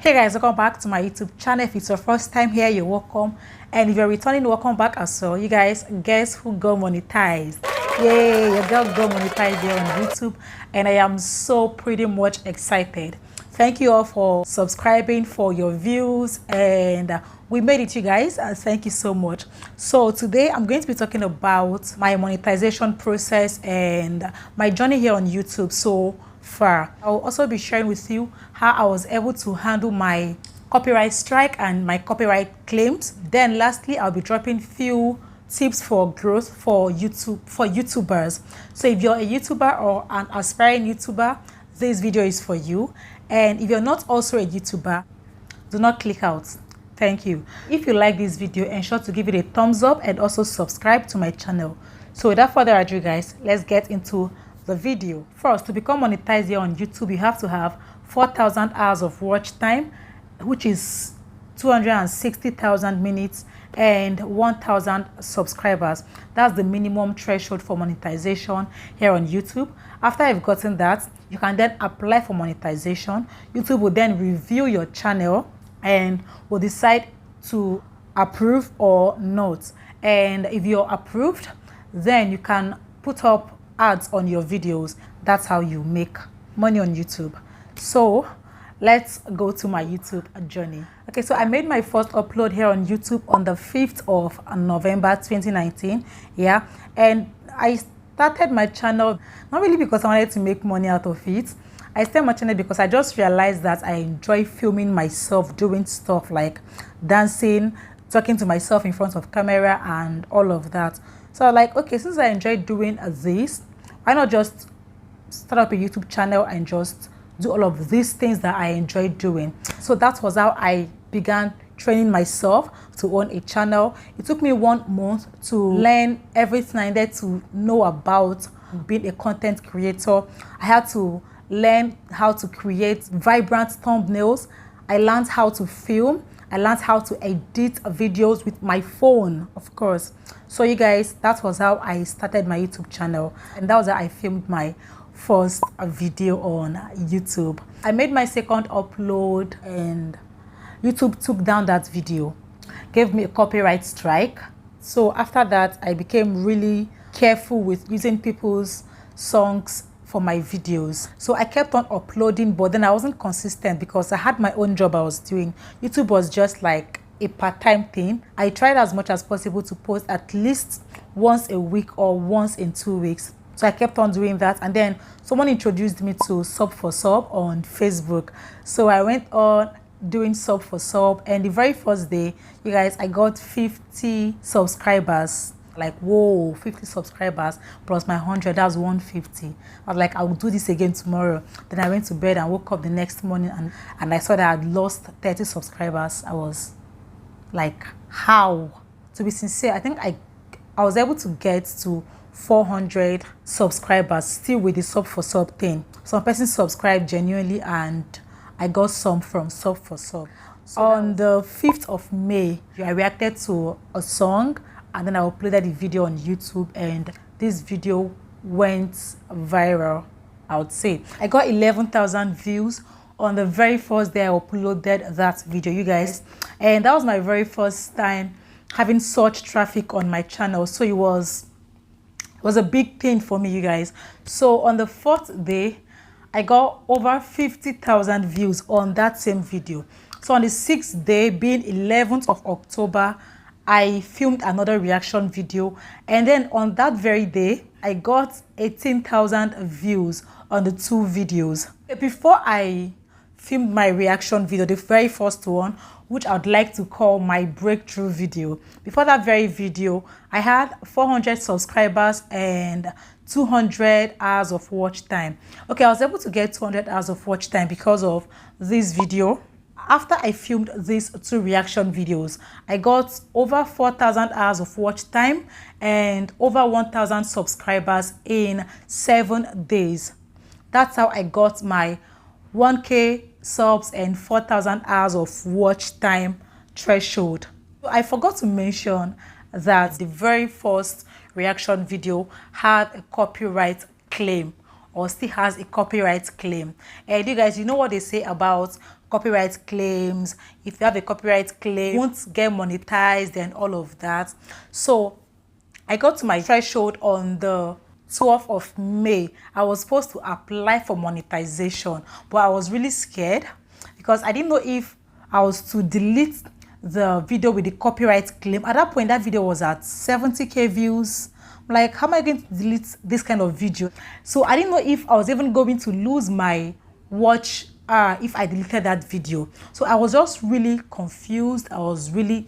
Hey guys, welcome back to my YouTube channel. If it's your first time here, you're welcome, and if you're returning, welcome back as well. You guys, guess who got monetized? Yay, your girl got monetized here on YouTube, and I am so pretty much excited. Thank you all for subscribing, for your views, and we made it, you guys. Thank you so much. So today I'm going to be talking about my monetization process and my journey here on YouTube so far. I'll also be sharing with you how I was able to handle my copyright strike and my copyright claims. Then lastly, I'll be dropping few tips for growth for YouTubers. So if you're a YouTuber or an aspiring YouTuber, this video is for you. And if you're not also a YouTuber, do not click out. Thank you. If you like this video, ensure to give it a thumbs up and also subscribe to my channel. So without further ado, guys, let's get into the video. First, to become monetized here on YouTube, you have to have 4,000 hours of watch time, which is 260,000 minutes, and 1,000 subscribers. That's the minimum threshold for monetization here on YouTube. After you've gotten that, you can then apply for monetization. YouTube will then review your channel and will decide to approve or not. And if you're approved, then you can put up ads on your videos. That's how you make money on YouTube. So let's go to my YouTube journey. Okay, so I made my first upload here on YouTube on the 5th of November 2019. Yeah, and I started my channel not really because I wanted to make money out of it. I started my channel because I just realized that I enjoy filming myself doing stuff like dancing, talking to myself in front of camera and all of that. So I was like, okay, since I enjoy doing this, why not just start up a YouTube channel and just do all of these things that I enjoy doing. So that was how I began training myself to own a channel. It took me 1 month to learn everything I needed to know about being a content creator. I had to learn how to create vibrant thumbnails. I learned how to film. I learned how to edit videos with my phone, of course. So you guys, that was how I started my YouTube channel, and that was how I filmed my first video on YouTube. I made my second upload and YouTube took down that video, gave me a copyright strike. So after that, I became really careful with using people's songs for my videos. So I kept on uploading, but then I wasn't consistent because I had my own job I was doing. YouTube was just like a part-time thing. I tried as much as possible to post at least once a week or once in 2 weeks. So I kept on doing that, and then someone introduced me to Sub for Sub on Facebook. So I went on doing Sub for Sub, and the very first day, you guys, I got 50 subscribers. Like, whoa, 50 subscribers plus my 100, that's 150. I was like, I will do this again tomorrow. Then I went to bed and woke up the next morning and I saw that I had lost 30 subscribers. I was like, how? To be sincere, I think I was able to get to 400 subscribers still with the Sub for Sub thing. Some person subscribed genuinely and I got some from Sub for Sub. So on the 5th of May, I reacted to a song and then I uploaded the video on YouTube, and this video went viral, I would say. I got 11,000 views on the very first day I uploaded that video, you guys. And that was my very first time having such traffic on my channel. So it was a big thing for me, you guys. So on the 4th day, I got over 50,000 views on that same video. So on the 6th day, being 11th of October, I filmed another reaction video, and then on that very day I got 18,000 views on the 2 videos. Before I filmed my reaction video, the very first one, which I would like to call my breakthrough video, before that very video I had 400 subscribers and 200 hours of watch time. Okay, I was able to get 200 hours of watch time because of this video. After I filmed these 2 reaction videos, I got over 4,000 hours of watch time and over 1,000 subscribers in 7 days. That's how I got my 1K subs and 4,000 hours of watch time threshold. I forgot to mention that the very first reaction video had a copyright claim or still has a copyright claim. And you guys, you know what they say about copyright claims. If you have a copyright claim, you won't get monetized and all of that. So I got to my threshold on the 12th of May. I was supposed to apply for monetization, but I was really scared because I didn't know if I was to delete the video with the copyright claim. At that point, that video was at 70k views. I'm like, how am I going to delete this kind of video? So I didn't know if I was even going to lose my watch if I deleted that video. So I was just really confused. I was really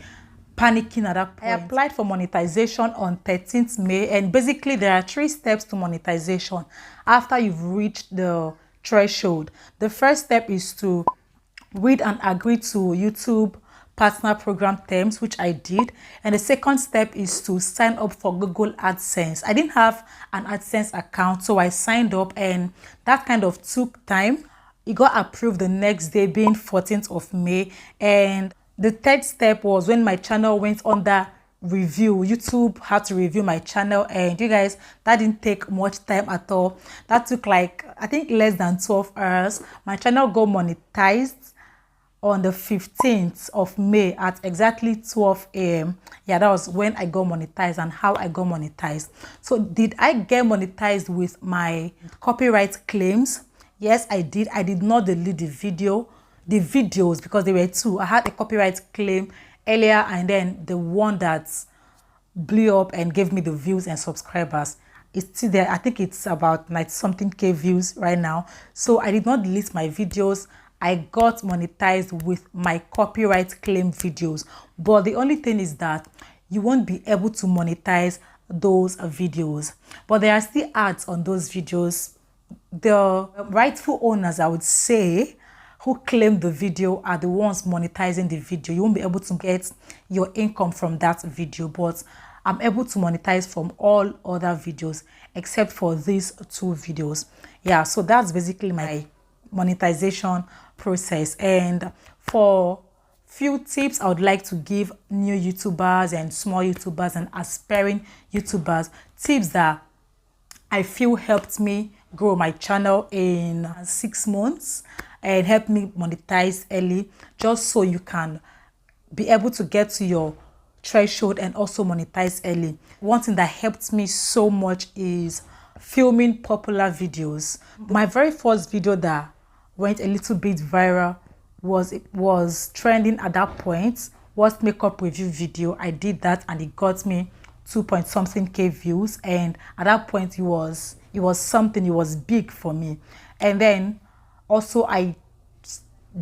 panicking at that point. I applied for monetization on 13th May, and basically there are 3 steps to monetization after you've reached the threshold. The first step is to read and agree to YouTube partner program terms, which I did, and the second step is to sign up for Google AdSense. I didn't have an AdSense account, so I signed up, and that kind of took time. It got approved the next day, being 14th of May, and the third step was when my channel went under review. YouTube had to review my channel, and you guys, that didn't take much time at all. That took like, I think, less than 12 hours. My channel got monetized on the 15th of May at exactly 12 a.m. Yeah, that was when I got monetized and how I got monetized. So did I get monetized with my copyright claims? Yes, I did. I did not delete the videos because there were 2. I had a copyright claim earlier, and then the one that blew up and gave me the views and subscribers. It's still there. I think it's about 90 something K views right now. So I did not delete my videos. I got monetized with my copyright claim videos. But the only thing is that you won't be able to monetize those videos. But there are still ads on those videos. The rightful owners, I would say, who claim the video are the ones monetizing the video. You won't be able to get your income from that video, but I'm able to monetize from all other videos except for these 2 videos. Yeah, so that's basically my monetization process. And for few tips I would like to give new YouTubers and small YouTubers and aspiring YouTubers, tips that I feel helped me grow my channel in 6 months and help me monetize early, just so you can be able to get to your threshold and also monetize early. One thing that helped me so much is filming popular videos. My very first video that went a little bit viral was trending at that point was makeup review video. I did that and it got me 2-point-something K views, and at that point it was something, it was big for me. And then also I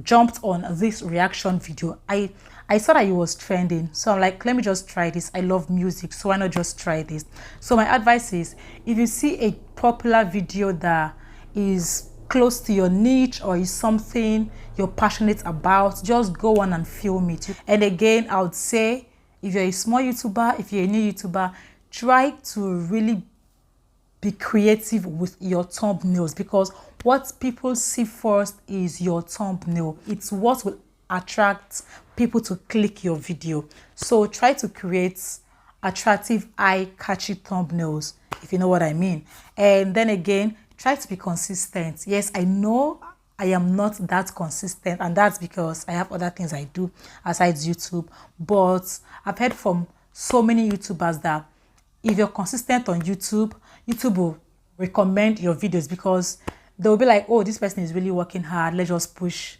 jumped on this reaction video. I saw that it was trending, so I'm like, let me just try this. I love music, so why not just try this? So my advice is, if you see a popular video that is close to your niche or is something you're passionate about, just go on and film it. And again, I would say, if you're a small YouTuber, if you're a new YouTuber, try to really be creative with your thumbnails, because what people see first is your thumbnail. It's what will attract people to click your video. So try to create attractive, eye-catchy thumbnails, if you know what I mean. And then again, try to be consistent. Yes, I know I am not that consistent, and that's because I have other things I do aside YouTube. But I've heard from so many YouTubers that if you're consistent on YouTube, YouTube will recommend your videos, because they'll be like, oh, this person is really working hard. Let's just push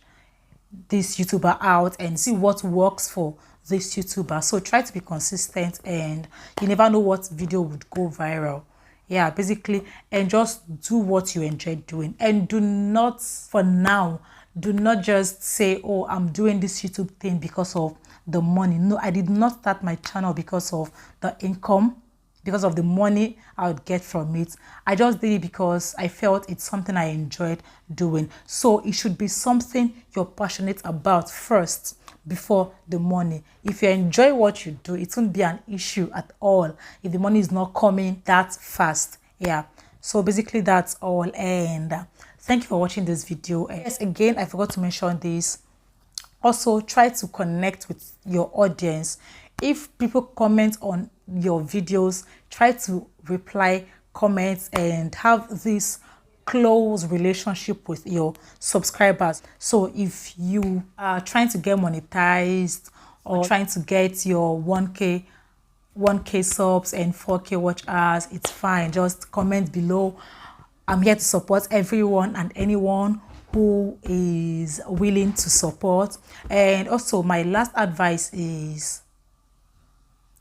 this YouTuber out and see what works for this YouTuber. So try to be consistent, and you never know what video would go viral. Yeah, basically, and just do what you enjoy doing. And do not, for now, do not just say, oh, I'm doing this YouTube thing because of the money. No, I did not start my channel because of the income, because of the money I would get from it. I just did it because I felt it's something I enjoyed doing. So it should be something you're passionate about first before the money. If you enjoy what you do, it won't be an issue at all if the money is not coming that fast. Yeah, so basically that's all. And thank you for watching this video. Yes, again, I forgot to mention this. Also, try to connect with your audience. If people comment on your videos, try to reply comments and have this close relationship with your subscribers. So if you are trying to get monetized or trying to get your 1k subs and 4k watch hours, it's fine. Just comment below. I'm here to support everyone and anyone who is willing to support. And also, my last advice is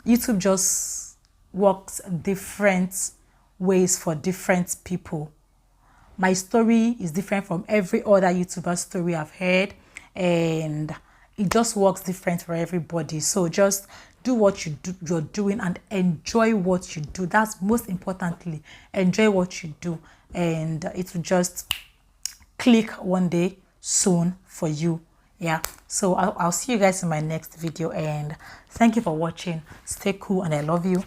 YouTube just works different ways for different people. My story is different from every other YouTuber story I've heard, and it just works different for everybody. So just do what you're doing and enjoy what you do. That's most importantly, enjoy what you do, and it will just click one day soon for you. Yeah, so I'll see you guys in my next video, and thank you for watching. Stay cool and I love you.